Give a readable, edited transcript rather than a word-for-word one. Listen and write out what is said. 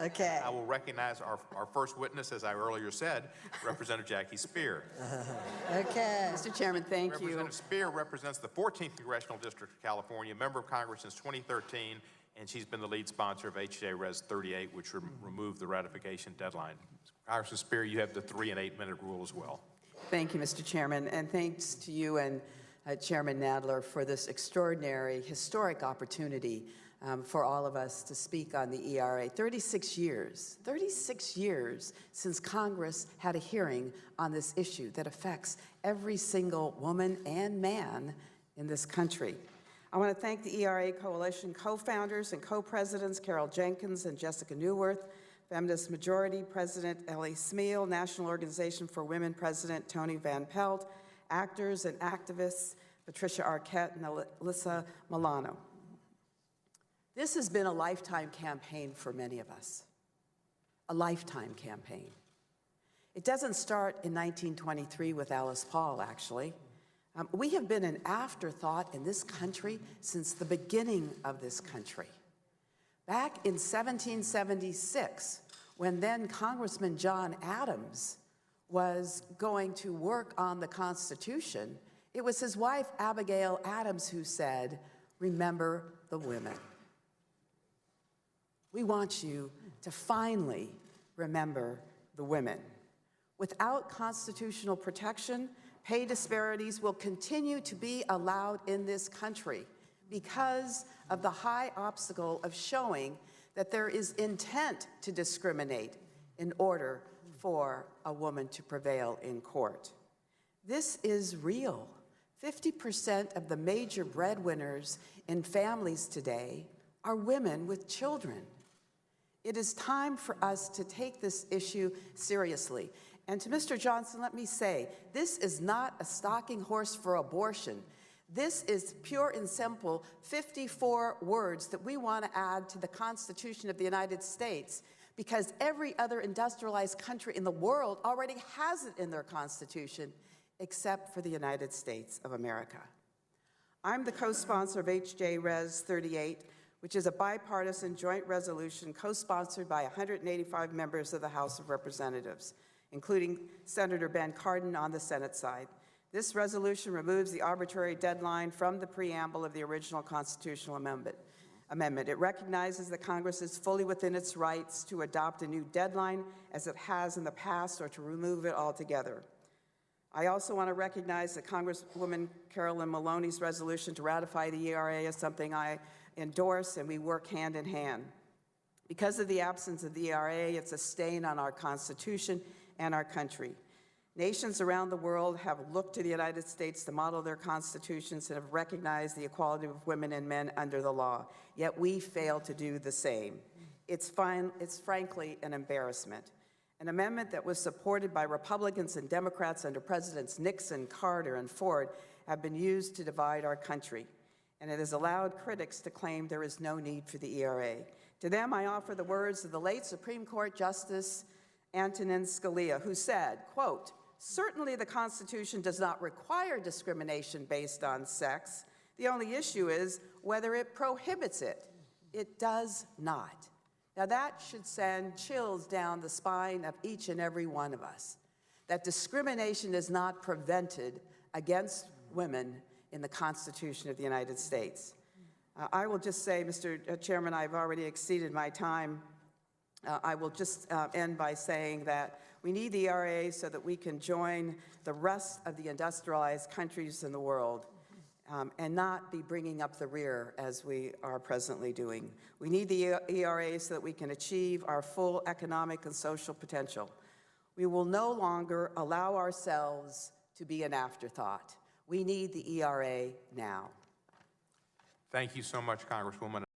Okay. I will recognize our first witness, as I earlier said, Representative Jackie Speier. Okay. Mr. Chairman, thank you. Representative Speier represents the 14th Congressional District of California, member of Congress since 2013, and she's been the lead sponsor of H.J. Res. 38, which removed the ratification deadline. Congressman Speier, you have the 3- and 8-minute rule as well. Thank you, Mr. Chairman, and thanks to you and Chairman Nadler for this extraordinary, historic opportunity for all of us to speak on the ERA. 36 years since Congress had a hearing on this issue that affects every single woman and man in this country. I want to thank the ERA Coalition co-founders and co-presidents Carol Jenkins and Jessica Neuwirth, Feminist Majority President Ellie Smeal, National Organization for Women President Toni Van Pelt, actors and activists Patricia, Arquette, and Alyssa, Milano. This has been a lifetime campaign for many of us, a lifetime campaign. It doesn't start in 1923 with Alice Paul, actually. We have been an afterthought in this country since the beginning of this country. Back in 1776, when then-Congressman John Adams was going to work on the Constitution, it was his wife, Abigail Adams, who said, "Remember the women." We want you to finally remember the women. Without constitutional protection, pay disparities will continue to be allowed in this country because of the high obstacle of showing that there is intent to discriminate in order for a woman to prevail in court. This is real. 50% of the major breadwinners in families today are women with children. It is time for us to take this issue seriously. And to Mr. Johnson, let me say, this is not a stalking horse for abortion. This is pure and simple 54 words that we want to add to the Constitution of the United States because every other industrialized country in the world already has it in their Constitution, except for the United States of America. I'm the co-sponsor of H.J. Res. 38, which is a bipartisan joint resolution co-sponsored by 185 members of the House of Representatives, including Senator Ben Cardin on the Senate side. This resolution removes the arbitrary deadline from the preamble of the original constitutional amendment. It recognizes that Congress is fully within its rights to adopt a new deadline as it has in the past or to remove it altogether. I also want to recognize that Congresswoman Carolyn Maloney's resolution to ratify the ERA is something I endorse, and we work hand in hand. Because of the absence of the ERA, it's a stain on our Constitution and our country. Nations around the world have looked to the United States to model their constitutions and have recognized the equality of women and men under the law, yet we fail to do the same. It's frankly an embarrassment. An amendment that was supported by Republicans and Democrats under Presidents Nixon, Carter, and Ford have been used to divide our country, and it has allowed critics to claim there is no need for the ERA. To them, I offer the words of the late Supreme Court Justice Antonin Scalia, who said, quote, "Certainly the Constitution does not require discrimination based on sex. The only issue is whether it prohibits it. It does not." Now that should send chills down the spine of each and every one of us, that discrimination is not prevented against women in the Constitution of the United States. I will just say, Mr. Chairman, I've already exceeded my time. I will just end by saying that we need the ERA so that we can join the rest of the industrialized countries in the world and not be bringing up the rear as we are presently doing. We need the ERA so that we can achieve our full economic and social potential. We will no longer allow ourselves to be an afterthought. We need the ERA now. Thank you so much, Congresswoman.